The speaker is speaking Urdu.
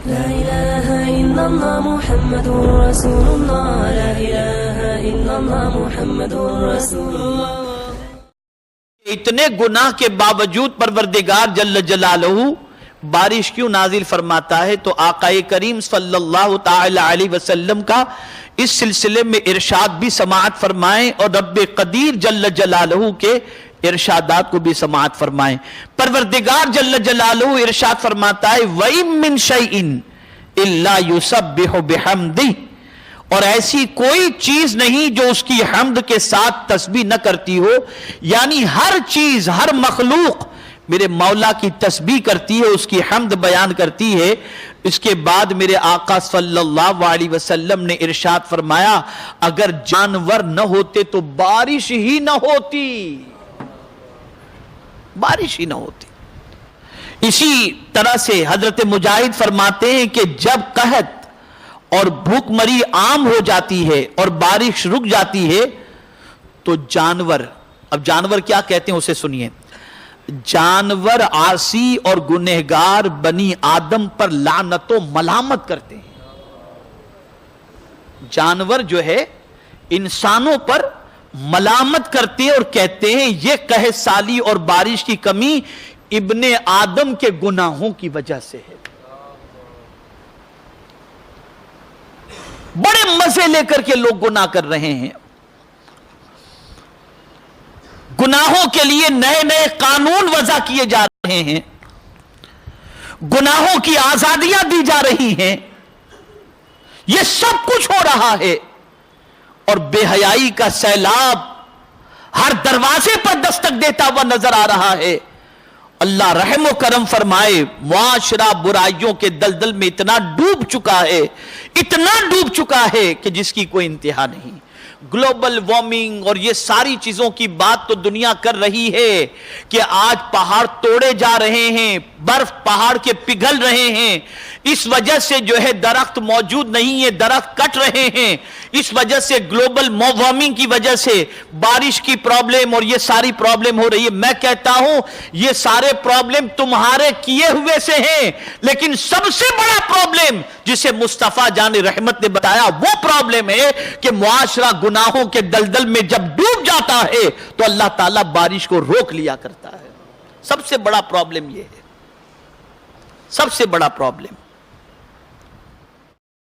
لا إله إلا الله محمد رسول الله لا إله إلا الله محمد رسول الله. اتنے گناہ کے باوجود پروردگار جل جلالہ بارش کیوں نازل فرماتا ہے؟ تو آقا کریم صلی اللہ تعالی علیہ وسلم کا اس سلسلے میں ارشاد بھی سماعت فرمائیں اور رب قدیر جل جلالہ کے ارشادات کو بھی سماعت فرمائیں. پروردگار جل جلالہ ارشاد فرماتا ہے وَإِن مِّن شَيْءٍ إِلَّا يُسَبِّحُ بِحَمْدِهِ، اور ایسی کوئی چیز نہیں جو اس کی حمد کے ساتھ تسبیح نہ کرتی ہو. یعنی ہر چیز، ہر مخلوق میرے مولا کی تسبیح کرتی ہے، اس کی حمد بیان کرتی ہے. اس کے بعد میرے آقا صلی اللہ علیہ وسلم نے ارشاد فرمایا اگر جانور نہ ہوتے تو بارش ہی نہ ہوتی، بارش ہی نہ ہوتی. اسی طرح سے حضرت مجاہد فرماتے ہیں کہ جب قحط اور بھوک مری عام ہو جاتی ہے اور بارش رک جاتی ہے تو جانور، اب جانور کیا کہتے ہیں اسے سنیے. جانور عاصی اور گنہگار بنی آدم پر لعنت و ملامت کرتے ہیں. جانور جو ہے انسانوں پر ملامت کرتے ہیں اور کہتے ہیں یہ قحط سالی اور بارش کی کمی ابن آدم کے گناہوں کی وجہ سے ہے. بڑے مزے لے کر کے لوگ گناہ کر رہے ہیں. گناہوں کے لیے نئے نئے قانون وضع کیے جا رہے ہیں، گناہوں کی آزادیاں دی جا رہی ہیں. یہ سب کچھ ہو رہا ہے اور بے حیائی کا سیلاب ہر دروازے پر دستک دیتا ہوا نظر آ رہا ہے. اللہ رحم و کرم فرمائے. معاشرہ برائیوں کے دلدل میں اتنا ڈوب چکا ہے، اتنا ڈوب چکا ہے کہ جس کی کوئی انتہا نہیں. گلوبل وارمنگ اور یہ ساری چیزوں کی بات تو دنیا کر رہی ہے کہ آج پہاڑ توڑے جا رہے ہیں، برف پہاڑ کے پگھل رہے ہیں. اس وجہ سے جو ہے درخت موجود نہیں ہے، درخت کٹ رہے ہیں. اس وجہ سے گلوبل وارمنگ کی وجہ سے بارش کی پرابلم اور یہ ساری پرابلم ہو رہی ہے. میں کہتا ہوں یہ سارے پرابلم تمہارے کیے ہوئے سے ہیں، لیکن سب سے بڑا پرابلم جسے مصطفیٰ جان رحمت نے بتایا وہ پرابلم ہے کہ معاشرہ گناہوں کے دلدل میں جب ڈوب جاتا ہے تو اللہ تعالیٰ بارش کو روک لیا کرتا ہے. سب سے بڑا پرابلم یہ ہے، سب سے بڑا پرابلم.